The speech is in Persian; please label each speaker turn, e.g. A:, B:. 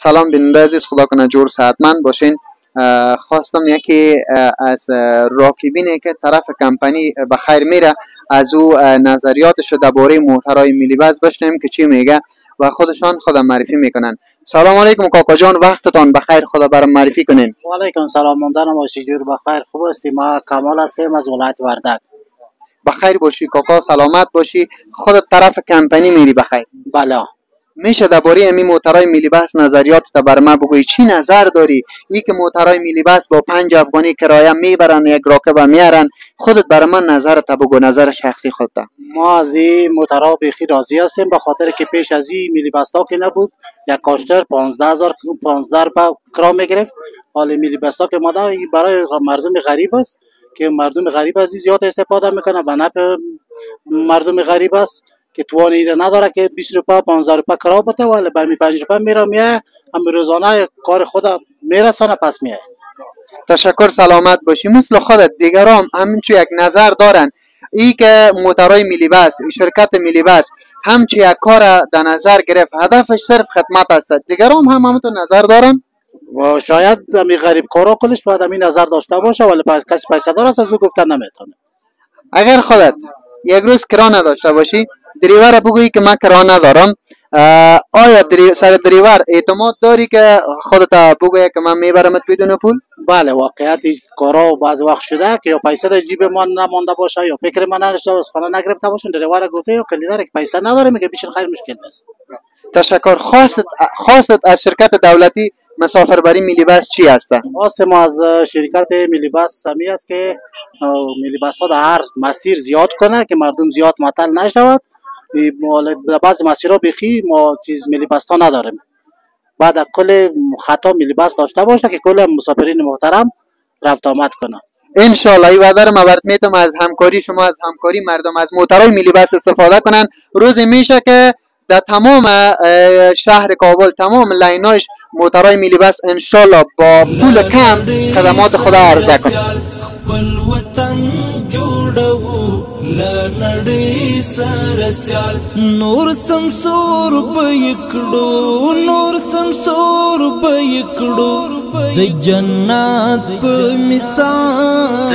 A: سلام بیننده عزیز، خدا کنه جور صحتمند باشین. خواستم یکی از راکبینی که طرف کمپانی به خیر میره از او نظریاتش رو درباره موترهای ملی بس بشنویم که چی میگه و خودشان خودم معرفی میکنن. سلام علیکم کاکا جان، وقتتان بخیر، خدا برام معرفی کنین.
B: و علیکم سلام، ممنونم. باشی جور بخیر، خوب هستی؟ ما کمال هستیم از ولایت وردک.
A: بخیر باشی کاکا، سلامت باشی. خودت طرف کمپانی میری بخیر؟
B: بله.
A: میشه درباره این موترهای ملی بس نظریات تا بر ما بگویی؟ چی نظر داری ای که موترهای ملی بس با 5 افغانی کرایه میبرن یک راکب میارن؟ خودت بر من نظر تا بگو، نظر شخصی خودت.
B: ما از این موترها بیخی راضی هستیم، به خاطر که پیش از این ملی بس ها که نبود یک کاشتر 15,000 روپیه کرا میگرفت. حال ملی بس ها که اومده برای مردم غریب است که مردم غریب از این زیاد استفاده میکنه، به نفع مردم غریب است که توانی را نداره که 20 روپیه 15 روپیه کرا بده، ولی به 5 روپیه میره میه هم روزانه کار خود میرسانه پس میه.
A: تشکر، سلامت باشی. مثل خودت دیگران همینچو یک نظر دارن ای که موترهای ملی بس، شرکت ملی بس همچی یک کار در نظر گرفت، هدفش صرف خدمت است، دیگران هم همینطور نظر دارن
B: و شاید امی غریب کارا کنش باید امی نظر داشته باشه، ولی کسی پیسه دار است از او گفتن نمیتونه.
A: اگر خودت یک روز کرا نداشته باشی، دریور بگویی که من کرا ندارم، آیا سر دریور اعتماد داری که خودت بگویی که من میبرمت بدون پول؟
B: بله، واقعیت این کارا بعض وقت شده که یا پیسه در جیب ما نمانده باشه یا فکر من نشه از خانه نگرفته باشه، دریور گفته یا کلیدار که پیسه نداره میگه بیشتر خیر مشکل است.
A: تشکر. خواستت از شرکت دولتی مسافربری ملی بس چی هست؟
B: خواست ما از شرکت ملی بس همی است که ملی بس ها در هر مسیر زیاد کنه که مردم زیاد معطل نشود. در بعض مسیرها بیخی ما چیز ملی بس ها نداریم، بعد کل خطا ملی بس داشته باشه که کل مسافرین محترم رفت آمد کنه.
A: ان شاء الله این وعده رو ما برات میتم از همکاری شما، از همکاری مردم از موترهای ملی بس استفاده کنن. روزی میشه که در تمام شهر کابل تمام لایناش موترهای ملی بس ان شاء الله با پول کم خدمات خود عرضه کنه.
C: نور سمسور بيكړو نور سمسور بيكړو د جنات په مثال